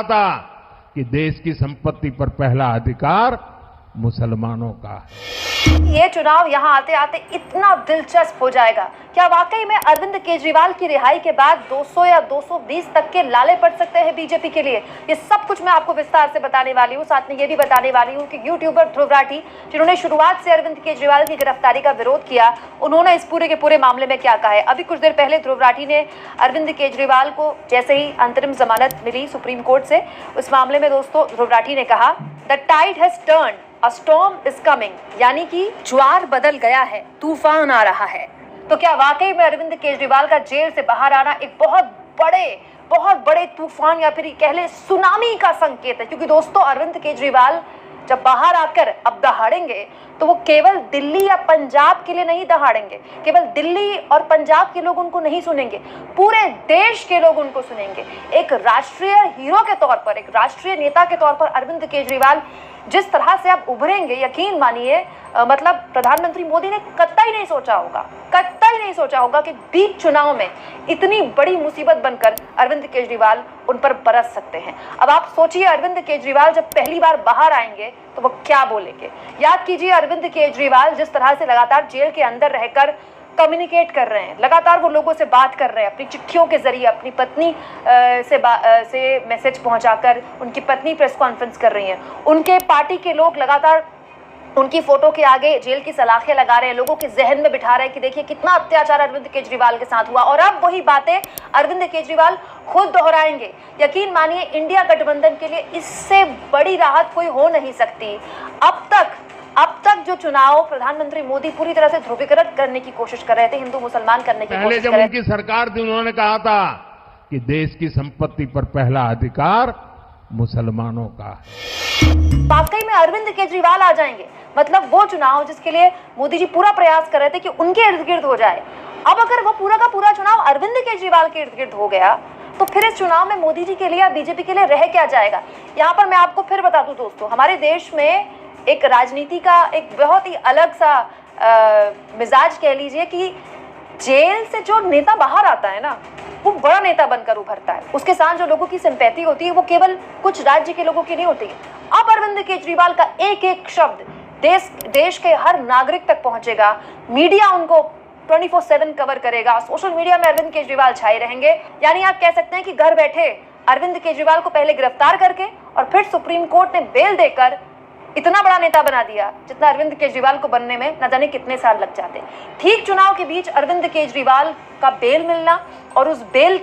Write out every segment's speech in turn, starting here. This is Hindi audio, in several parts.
था कि देश की संपत्ति पर पहला अधिकार मुसलमानों का है। ये चुनाव यहाँ आते आते इतना दिलचस्प हो जाएगा। क्या वाकई में अरविंद केजरीवाल की रिहाई के बाद 200 या 220 तक के लाले पड़ सकते हैं बीजेपी के लिए? ये सब कुछ मैं आपको विस्तार से बताने वाली हूँ। साथ में ये भी बताने वाली हूँ कि यूट्यूबर ध्रुव राठी, जिन्होंने शुरुआत से अरविंद केजरीवाल की गिरफ्तारी का विरोध किया, उन्होंने इस पूरे के पूरे मामले में क्या कहा है। अभी कुछ देर पहले ध्रुव राठी ने अरविंद केजरीवाल को जैसे ही अंतरिम जमानत मिली सुप्रीम कोर्ट से, उस मामले में दोस्तों ध्रुव राठी ने कहा, the tide has turned, a storm is coming, यानी कि ज्वार बदल गया है, तूफान आ रहा है। तो क्या वाकई में अरविंद केजरीवाल का जेल से बाहर आना एक बहुत बड़े तूफान या फिर कह ले सुनामी का संकेत है? क्योंकि दोस्तों अरविंद केजरीवाल जब बाहर आकर अब दहाड़ेंगे तो वो केवल दिल्ली या पंजाब के लिए नहीं दहाड़ेंगे, केवल दिल्ली और पंजाब के लोग उनको नहीं सुनेंगे, पूरे देश के लोग उनको सुनेंगे। एक राष्ट्रीय हीरो के तौर पर, एक राष्ट्रीय नेता के तौर पर अरविंद केजरीवाल जिस तरह से आप उभरेंगे, यकीन मानिए मतलब प्रधानमंत्री मोदी ने कतई नहीं सोचा होगा कि बीच चुनाव में इतनी बड़ी मुसीबत बनकर अरविंद केजरीवाल उन पर बरस सकते हैं। अब आप सोचिए, अरविंद केजरीवाल जब पहली बार बाहर आएंगे तो वो क्या बोलेंगे। याद कीजिए, अरविंद केजरीवाल जिस तरह से लगातार जेल के अंदर रहकर कम्युनिकेट कर रहे हैं, लगातार वो लोगों से बात कर रहे हैं, अपनी चिट्ठियों के जरिए अपनी पत्नी से मैसेज पहुंचाकर उनकी पत्नी प्रेस कॉन्फ्रेंस कर रही हैं, उनके पार्टी के लोग लगातार उनकी फोटो के आगे जेल की सलाखें लगा रहे हैं, लोगों के जहन में बिठा रहे हैं कि देखिए कितना अत्याचार अरविंद केजरीवाल के साथ हुआ। और अब वही बातें अरविंद केजरीवाल खुद दोहराएंगे। यकीन मानिए, इंडिया गठबंधन के लिए इससे बड़ी राहत कोई हो नहीं सकती। अब तक जो चुनाव प्रधानमंत्री मोदी पूरी तरह से ध्रुवीकरण करने की कोशिश कर रहे थे, हिंदू मुसलमान करने की कोशिश कर रहे थे। पहले जब उनकी सरकार थी उन्होंने कहा था कि देश की संपत्ति पर पहला अधिकार मुसलमानों का है। वाकई में अरविंद केजरीवाल आ जाएंगे, मतलब वो चुनाव जिसके लिए मोदी जी पूरा प्रयास कर रहे थे कि उनके इर्द गिर्द हो जाए, अब अगर वो पूरा का पूरा चुनाव अरविंद केजरीवाल के इर्द गिर्द हो गया तो फिर इस चुनाव में मोदी जी के लिए या बीजेपी के लिए रह क्या जाएगा। यहाँ पर मैं आपको फिर बता दूं दोस्तों, हमारे देश में एक राजनीति का एक बहुत ही अलग सा मिजाज कह लीजिए कि जेल से जो नेता बाहर आता है ना, वो बड़ा नेता बनकर उभरता है। उसके साथ जो लोगों की सिंपैथी होती है वो केवल कुछ राज्य के लोगों की नहीं होती है। अब अरविंद केजरीवाल का एक एक शब्द देश के हर नागरिक तक पहुंचेगा, मीडिया उनको 24/7 कवर करेगा, सोशल मीडिया में अरविंद केजरीवाल छाए रहेंगे। यानी आप कह सकते हैं कि घर बैठे अरविंद केजरीवाल को पहले गिरफ्तार करके और फिर सुप्रीम कोर्ट ने बेल देकर इतना बड़ा नेता बना दिया जितना अरविंद केजरीवाल को बनने में न जाने कितने साल लग जाते। ठीक चुनाव के बीच अरविंद केजरीवाल का बेल मिलना और उस बेल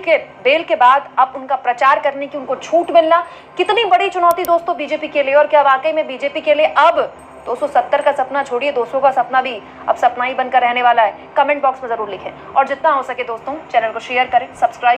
के बाद अब उनका प्रचार करने की उनको छूट मिलना, कितनी बड़ी चुनौती दोस्तों बीजेपी के लिए। और क्या वाकई में बीजेपी के लिए अब 270 का सपना छोड़िए, 200 का सपना भी अब सपना ही बनकर रहने वाला है? कमेंट बॉक्स में जरूर लिखें और जितना हो सके दोस्तों चैनल को शेयर करें, सब्सक्राइब